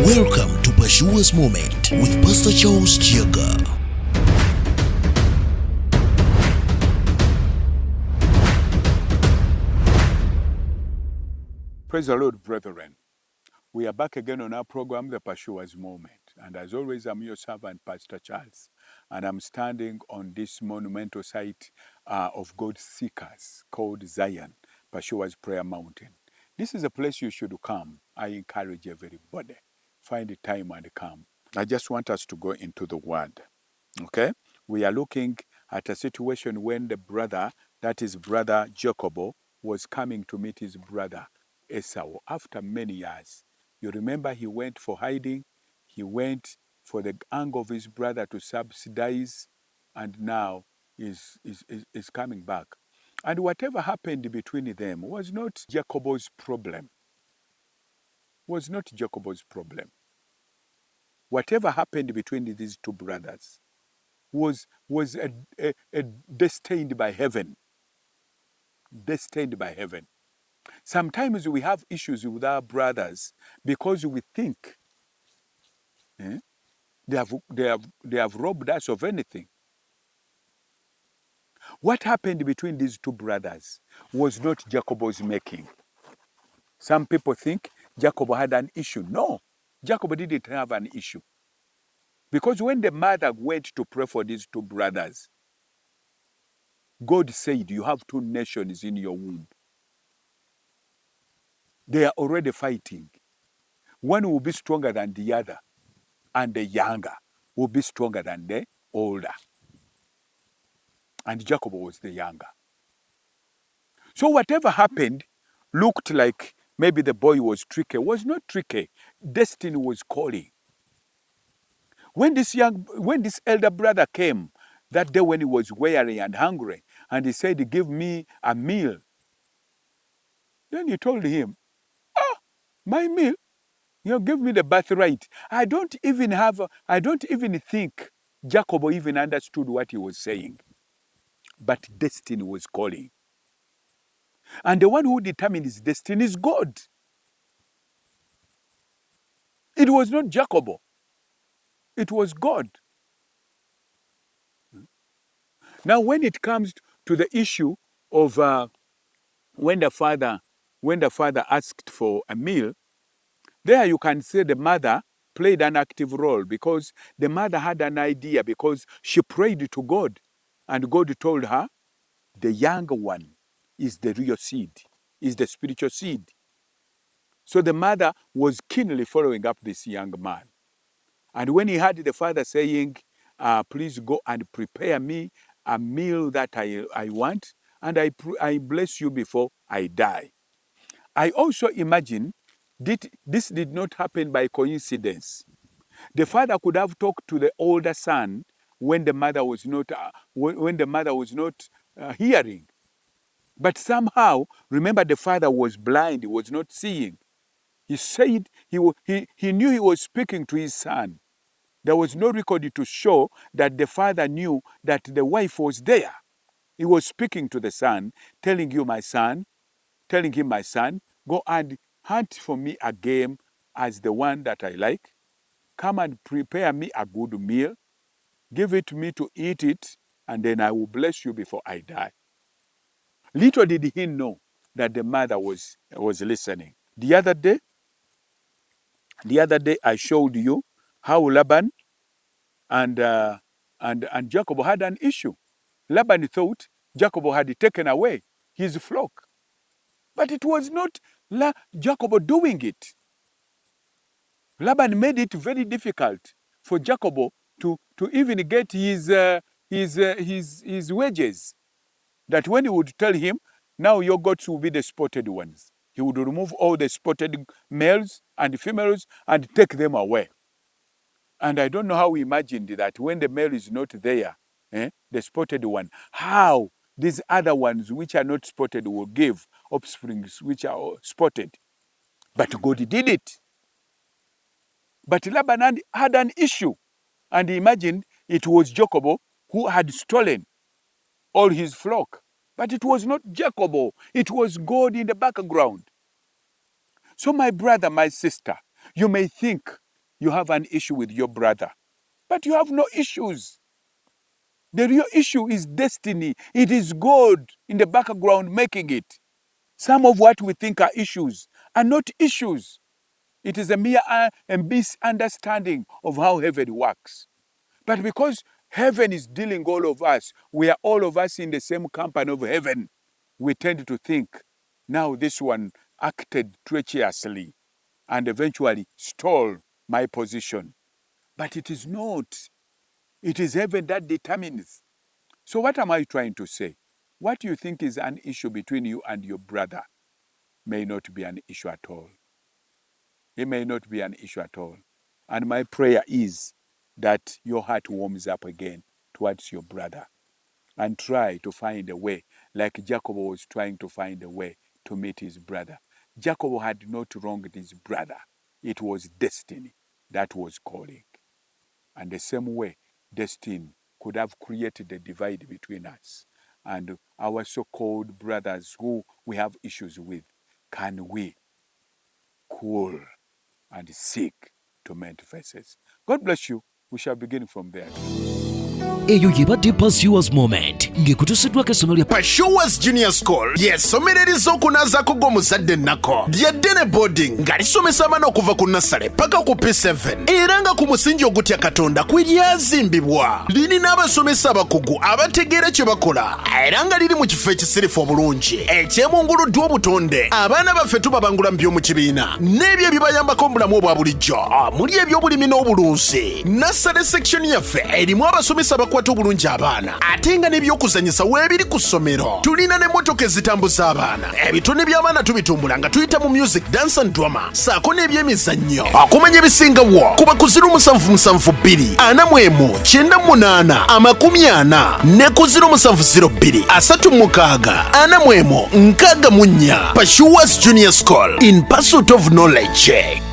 Welcome to Pashua's Moment with Pastor Charles Kiyaga. Praise the Lord, brethren. We are back again on our program, The Pashua's Moment. And as always, I'm your servant, Pastor Charles. And I'm standing on this monumental site of God's seekers called Zion, Pashua's Prayer Mountain. This is a place you should come. I encourage everybody. Find the time and come. I just want us to go into the Word. Okay? We are looking at a situation when the brother, that is brother Jacob, was coming to meet his brother Esau after many years. You remember he went for hiding, he went for the anger of his brother to subsidize, and now is coming back. And whatever happened between them was not Jacob's problem. Was not Jacob's problem. Whatever happened between these two brothers was destined by heaven. Destined by heaven. Sometimes we have issues with our brothers because we think they have robbed us of anything. What happened between these two brothers was not Jacob's making. Some people think Jacob had an issue. No, Jacob didn't have an issue. Because when the mother went to pray for these two brothers, God said, you have two nations in your womb. They are already fighting. One will be stronger than the other, and the younger will be stronger than the older. And Jacob was the younger. So whatever happened looked like maybe the boy was tricky. Was not tricky. Destiny was calling. When this elder brother came that day when he was weary and hungry, and he said, give me a meal. Then he told him, my meal? You give me the birthright. I don't even think Jacob even understood what he was saying. But destiny was calling. And the one who determines destiny is God. It was not Jacob. It was God. Now, when it comes to the issue of when the father asked for a meal, there you can say the mother played an active role because the mother had an idea because she prayed to God, and God told her, the younger one is the real seed, is the spiritual seed. So the mother was keenly following up this young man. And when he heard the father saying, please go and prepare me a meal that I want, and I bless you before I die. I also imagine this did not happen by coincidence. The father could have talked to the older son when the mother was not hearing. But somehow, remember, the father was blind, he was not seeing. He said he knew he was speaking to his son. There was no record to show that the father knew that the wife was there. He was speaking to the son, telling him, my son, go and hunt for me a game as the one that I like. Come and prepare me a good meal. Give it to me to eat it, and then I will bless you before I die. Little did he know that the mother was listening. The other day I showed you how Laban and Jacob had an issue. Laban thought Jacob had taken away his flock. But it was not Jacob doing it. Laban made it very difficult for Jacob to even get his wages. That when he would tell him, now your goats will be the spotted ones, he would remove all the spotted males and females and take them away. And I don't know how he imagined that when the male is not there, the spotted one, how these other ones which are not spotted will give offsprings which are spotted. But God did it. But Laban had an issue, and he imagined it was Jacob who had stolen all his flock. But it was not Jacob, it was God in the background. So my brother, my sister, you may think you have an issue with your brother. But you have no issues. The real issue is destiny. It is God in the background making it. Some of what we think are issues are not issues. It is a mere misunderstanding of how heaven works. But because heaven is dealing all of us, we are all of us in the same company of heaven, we tend to think, now this one acted treacherously and eventually stole my position. But it is not. It is heaven that determines. So what am I trying to say? What you think is an issue between you and your brother may not be an issue at all. It may not be an issue at all. And my prayer is that your heart warms up again towards your brother and try to find a way, like Jacob was trying to find a way to meet his brother. Jacob had not wronged his brother. It was destiny that was calling. And the same way, destiny could have created a divide between us and our so-called brothers who we have issues with. Can we cool and seek to mend faces? God bless you. We shall begin from there. Eyo yibadde Pursuers Moment ng'ekutusiddwako essomero lya Pursuers Junior School ly'essomereriza okunazaako gw'omuzadde nnako lya ddene boarding nga lisomesa abaana okuva ku nasale paka ku P7 era nga ku musingi ogutya Katonda kwe lyazimbibwa. Lirina abasomesa abakugu abategeera kye bakola era nga liri mu kifo ekisirifu obulungi ekyemunguluddwa obutonde. Abaana baffe tubabangula mu by'omu kibiina n'ebyo ebibayambako mu bulamu obwa bulijjo omuli eby'obulimi n'obulunzi. Nasale section yaffe erimu abasomesa bakwata obulungi abaana ate nga n'ebyokuzanyisa weebiri ku ssomero. Tulina n'emmotoka ezitambuza abaana. Ebitone by'abaana tubitumbula nga tuyita mu music, dance and drama saako n'ebyemizannyo. Okumanya ebisingawo kuba ku 0772 41 98 40 ne ku 0702 36 41 64. Pursuers Junior School, in pursuit of knowledge.